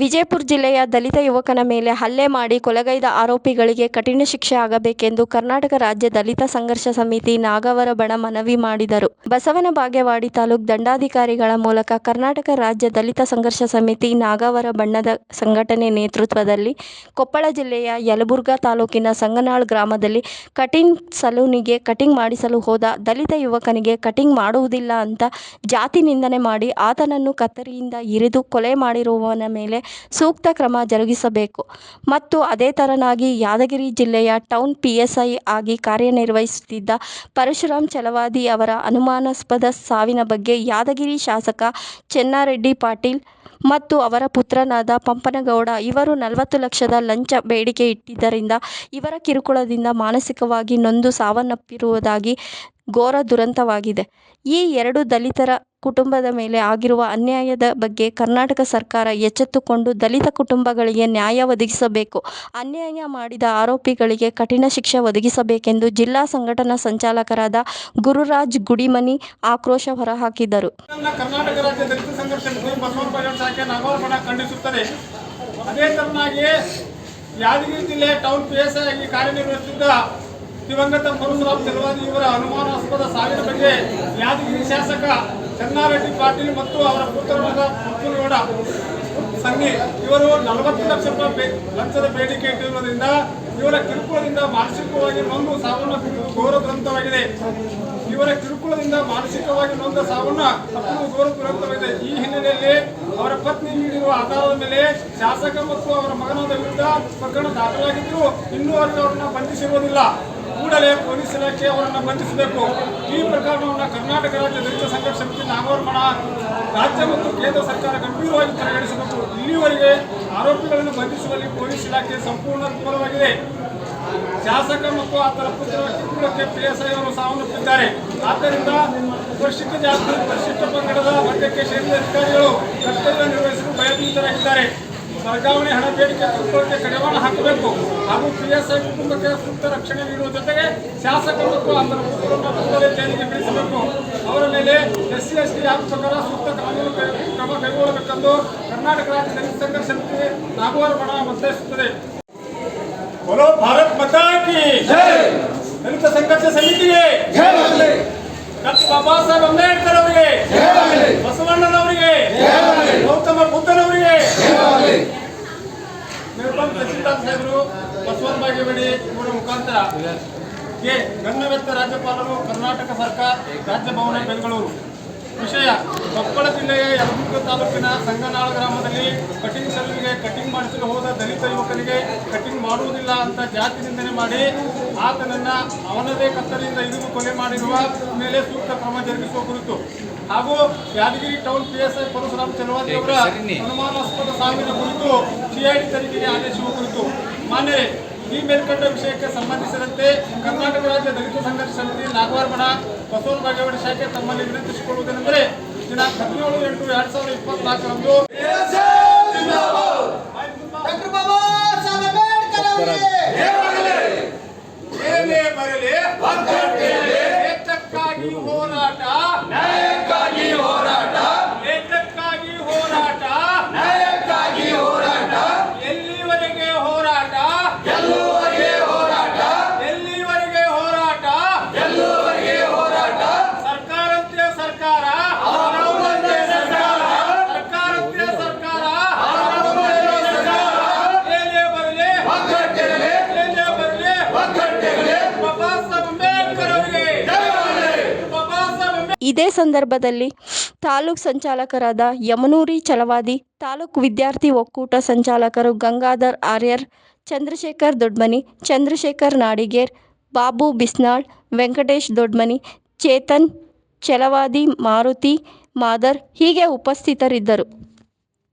ವಿಜಯಪುರ ಜಿಲ್ಲೆಯ ದಲಿತ ಯುವಕನ ಮೇಲೆ ಹಲ್ಲೆ ಮಾಡಿ ಕೊಲೆಗೈದ ಆರೋಪಿಗಳಿಗೆ ಕಠಿಣ ಶಿಕ್ಷೆ ಆಗಬೇಕೆಂದು ಕರ್ನಾಟಕ ರಾಜ್ಯ ದಲಿತ ಸಂಘರ್ಷ ಸಮಿತಿ ನಾಗವರ ಬಣ ಮನವಿ ಮಾಡಿದರು. ಬಸವನ ಬಾಗೇವಾಡಿ ತಾಲೂಕು ದಂಡಾಧಿಕಾರಿಗಳ ಮೂಲಕ ಕರ್ನಾಟಕ ರಾಜ್ಯ ದಲಿತ ಸಂಘರ್ಷ ಸಮಿತಿ ನಾಗವರ ಬಣದ ಸಂಘಟನೆ ನೇತೃತ್ವದಲ್ಲಿ ಕೊಪ್ಪಳ ಜಿಲ್ಲೆಯ ಯಲಬುರ್ಗಾ ತಾಲೂಕಿನ ಸಂಗನಾಳ್ ಗ್ರಾಮದಲ್ಲಿ ಕಟಿಂಗ್ ಸಲೂನಿಗೆ ಕಟಿಂಗ್ ಮಾಡಿಸಲು ಹೋದ ದಲಿತ ಯುವಕನಿಗೆ ಕಟಿಂಗ್ ಮಾಡುವುದಿಲ್ಲ ಅಂತ ಜಾತಿ ನಿಂದನೆ ಮಾಡಿ ಆತನನ್ನು ಕತ್ತರಿಯಿಂದ ಇರಿದು ಕೊಲೆ ಮಾಡಿರುವವನ ಮೇಲೆ ಸೂಕ್ತ ಕ್ರಮ ಜರುಗಿಸಬೇಕು ಮತ್ತು ಅದೇ ತರನಾಗಿ ಯಾದಗಿರಿ ಜಿಲ್ಲೆಯ ಟೌನ್ PSI ಆಗಿ ಕಾರ್ಯನಿರ್ವಹಿಸುತ್ತಿದ್ದ ಪರಶುರಾಮ್ ಚಲವಾದಿ ಅವರ ಅನುಮಾನಾಸ್ಪದ ಸಾವಿನ ಬಗ್ಗೆ ಯಾದಗಿರಿ ಶಾಸಕ ಚೆನ್ನಾರೆಡ್ಡಿ ಪಾಟೀಲ್ ಮತ್ತು ಅವರ ಪುತ್ರನಾದ ಪಂಪನಗೌಡ ಇವರು 40 ಲಕ್ಷದ ಲಂಚ ಬೇಡಿಕೆ ಇಟ್ಟಿದ್ದರಿಂದ ಇವರ ಕಿರುಕುಳದಿಂದ ಮಾನಸಿಕವಾಗಿ ನೊಂದು ಸಾವನ್ನಪ್ಪಿರುವುದಾಗಿ ಘೋರ ದುರಂತವಾಗಿದೆ. ಈ ಎರಡು ದಲಿತರ ಕುಟುಂಬದ ಮೇಲೆ ಆಗಿರುವ ಅನ್ಯಾಯದ ಬಗ್ಗೆ ಕರ್ನಾಟಕ ಸರ್ಕಾರ ಎಚ್ಚೆತ್ತುಕೊಂಡು ದಲಿತ ಕುಟುಂಬಗಳಿಗೆ ನ್ಯಾಯ ಒದಗಿಸಬೇಕು. ಅನ್ಯಾಯ ಮಾಡಿದ ಆರೋಪಿಗಳಿಗೆ ಕಠಿಣ ಶಿಕ್ಷೆ ಒದಗಿಸಬೇಕೆಂದು ಜಿಲ್ಲಾ ಸಂಘಟನಾ ಸಂಚಾಲಕರಾದ ಗುರುರಾಜ್ ಗುಡಿಮನಿ ಆಕ್ರೋಶ ಹೊರಹಾಕಿದರು. ಕರ್ನಾಟಕ ರಾಜ್ಯ ದಲಿತ ಸಂಘರ್ಷ ಸಮಿತಿ ಬಸವನ ಬಾಗೇವಾಡಿ ಶಾಖೆ ನಾಗವರ ಬಣ ಖಂಡಿಸುತ್ತದೆ. ಅದೇ ತರನಾಗಿ ಯಾದಗಿರಿ ಜಿಲ್ಲೆ ಟೌನ್ PSI ಆಗಿ ಕಾರ್ಯನಿರ್ವಹಿಸುತ್ತಿದ್ದ ದಿವಂಗತ ಪರಶುರಾಮ್ ಚಲವಾದಿ ಇವರ ಅನುಮಾನಾಸ್ಪದ ಸಾವಿನ ಬಗ್ಗೆ ಯಾದಗಿರಿ ಶಾಸಕ ಚೆನ್ನಾರೆಡ್ಡಿ ಪಾಟೀಲ್ ಮತ್ತು ಅವರ ಪುತ್ರರಾದ ಪಂಪನಗೌಡ ಸಂಘಿ ಇವರು 40 ಲಕ್ಷ ರೂಪಾಯಿ ಲಂಚದ ಬೇಡಿಕೆ ಇಟ್ಟಿರುವುದರಿಂದ ಇವರ ಕಿರುಕುಳದಿಂದ ಮಾನಸಿಕವಾಗಿ ನೊಂದು ಸಾವನ್ನಪ್ಪಿರುವುದು ಘೋರ ದುರಂತವಾಗಿದೆ. ಇವರ ಕಿರುಕುಳದಿಂದ ಮಾನಸಿಕವಾಗಿ ನೊಂದ ಸಾವನ್ನಪ್ಪಿರುವುದು ಘೋರ ದುರಂತವಾಗಿದೆ. ಈ ಹಿನ್ನೆಲೆಯಲ್ಲಿ ಅವರ ಪತ್ನಿ ನೀಡಿರುವ ಆಧಾರದ ಮೇಲೆ ಶಾಸಕ ಮತ್ತು ಅವರ ಮಗನಾದ ವಿರುದ್ಧ ಪ್ರಕರಣ ದಾಖಲಾಗಿದ್ದು ಇನ್ನೂವರೆಗೂ ಅವರನ್ನು ಬಂಧಿಸಿರುವುದಿಲ್ಲ. ಕೂಡಲೇ ಪೊಲೀಸ್ ಇಲಾಖೆ ಅವರನ್ನು ಬಂಧಿಸಬೇಕು. ಈ ಪ್ರಕರಣವನ್ನು ಕರ್ನಾಟಕ ರಾಜ್ಯ ದಲಿತ ಸಂಘರ್ಷ ಸಮಿತಿ ನಾಗವರ ಬಣ ರಾಜ್ಯ ಮತ್ತು ಕೇಂದ್ರ ಸರ್ಕಾರ ಗಂಭೀರವಾಗಿ ಪರಿಗಣಿಸಬೇಕು. ಇಲ್ಲಿವರೆಗೆ ಆರೋಪಿಗಳನ್ನು ಬಂಧಿಸುವಲ್ಲಿ ಪೊಲೀಸ್ ಇಲಾಖೆ ಸಂಪೂರ್ಣ ವಿಫಲವಾಗಿದೆ. ಶಾಸಕ ಮತ್ತು ಆತನ ಪುತ್ರರ ಕಿರುಕುಳಕ್ಕೆ PSI ಅವರು ಸಾವನ್ನಪ್ಪಿದ್ದಾರೆ. ಆದ್ದರಿಂದ ಪರಿಶಿಷ್ಟ ಜಾತಿ ಪರಿಶಿಷ್ಟ ಪಂಗಡದ ವರ್ಗಕ್ಕೆ ಸೇರಿದ ಅಧಿಕಾರಿಗಳು ಕರ್ತವ್ಯ ನಿರ್ವಹಿಸಲು ಭಯಭೀತರಾಗಿದ್ದಾರೆ. ವರ್ಗಾವಣೆ ಹಣ ಬೇಡಿಕೆ ಕಿರುಕುಳಕ್ಕೆ ಕಡಿವಾಣ ಹಾಕಬೇಕು ಹಾಗೂ PSI ಕುಟುಂಬಕ್ಕೆ ಸೂಕ್ತ ರಕ್ಷಣೆ ನೀಡುವ ಜೊತೆಗೆ ಶಾಸಕ ಮತ್ತು ಆತನ ಪುತ್ರರನ್ನು ಕೂಡಲೇ ಜೈಲಿಗೆ ಬಿಡಿಸಬೇಕು. ಅವರ ಮೇಲೆ SC/ST ಆಕ್ಟ್ ಪ್ರಕಾರ ಸೂಕ್ತ ಕಾನೂನು ಕ್ರಮ ಕೈಗೊಳ್ಳಬೇಕೆಂದು ಕರ್ನಾಟಕ ರಾಜ್ಯ ದಲಿತ ಸಂಘರ್ಷ ಸಮಿತಿ ನಾಗವರ ಬಣ ಒತ್ತಾಯಿಸುತ್ತದೆ. बोलो भारत माता की जय. दलित संघर्ष समितिಗೆ ಡಾಕ್ಟರ್ ಬಾಬಾ ಸಾಹೇಬ್ ಅಂಬೇಡ್ಕರ್ ಅವರಿಗೆ, ಬಸವಣ್ಣನವರಿಗೆ, ಗೌತಮ ಬುದ್ಧನವರಿಗೆ, ನಿರ್ಮಲ ತಹಸೀಲ್ದಾರ್ ಸಾಹೇಬರು ಬಸವನ ಬಾಗೇವಾಡಿ ಇವರ ಮುಖಾಂತರ ಗಣ್ಯವ್ಯಕ್ತ ರಾಜ್ಯಪಾಲರು ಕರ್ನಾಟಕ ಸರ್ಕಾರ ರಾಜ್ಯ ಭವನ ಬೆಂಗಳೂರು. ವಿಷಯ: ಕೊಪ್ಪಳ ಜಿಲ್ಲೆಯ ಯಲಬುರ್ಗಾ ತಾಲೂಕಿನ ಸಂಗನಾಳ ಗ್ರಾಮದಲ್ಲಿ ಕಟಿಂಗ್ ಸಲೂನಿಗೆ ಕಟಿಂಗ್ ಮಾಡಿಸಲು ಹೋದ ದಲಿತ ಯುವಕನಿಗೆ ಕಟಿಂಗ್ ಮಾಡುವುದಿಲ್ಲ ಅಂತ ಜಾತಿ ನಿಂದನೆ ಮಾಡಿ ಆತನನ್ನು ಅವನದೇ ಕತ್ತರಿಯಿಂದ ಇರಿದು ಕೊಲೆ ಮಾಡಿರುವ ಮೇಲೆ ಸೂಕ್ತ ಕ್ರಮ ಜರುಗಿಸುವ ಕುರಿತು ಹಾಗೂ ಯಾದಗಿರಿ ಟೌನ್ PSI ಪರಶುರಾಮ್ ಚಲವಾದಿ ಅವರ ಅನುಮಾನಾಸ್ಪದ ಸಾವಿನ ಕುರಿತು CID ತನಿಖೆಗೆ ಆದೇಶಿಸುವ ಕುರಿತು ಮಾನ್ಯರೇ, ಈ ಮೇಲ್ಕಂಡ ವಿಷಯಕ್ಕೆ ಸಂಬಂಧಿಸಿದಂತೆ ಕರ್ನಾಟಕ ರಾಜ್ಯ ದಲಿತ ಸಂಘರ್ಷ ಸಮಿತಿ ನಾಗವರ ಬಣ ಬಸವನ ಬಾಗೇವಾಡಿ ಶಾಖೆ ತಮ್ಮಲ್ಲಿ ವಿನಂತಿಸಿಕೊಳ್ಳುವುದೇನೆಂದರೆ ದಿನಾಂಕ 17/8/2024ರಂದು ಹೋರಾಟ ಎಲ್ಲಿವರೆಗೆ ಹೋರಾಟ ಸರ್ಕಾರಂತೆ ಸರ್ಕಾರ ಇದೇ ಸಂದರ್ಭದಲ್ಲಿ ತಾಲೂಕು ಸಂಚಾಲಕರಾದ ಯಮನೂರಿ ಚಲವಾದಿ, ತಾಲೂಕು ವಿದ್ಯಾರ್ಥಿ ಒಕ್ಕೂಟ ಸಂಚಾಲಕರು ಗಂಗಾಧರ್ ಆರ್ಯರ್, ಚಂದ್ರಶೇಖರ್ ದೊಡ್ಮನಿ, ಚಂದ್ರಶೇಖರ್ ನಾಡಿಗೇರ್, ಬಾಬು ಬಿಸ್ನಾಳ್, ವೆಂಕಟೇಶ್ ದೊಡ್ಮನಿ, ಚೇತನ್ ಚಲವಾದಿ, ಮಾರುತಿ ಮಾದರ್ ಹೀಗೆ ಉಪಸ್ಥಿತರಿದ್ದರು.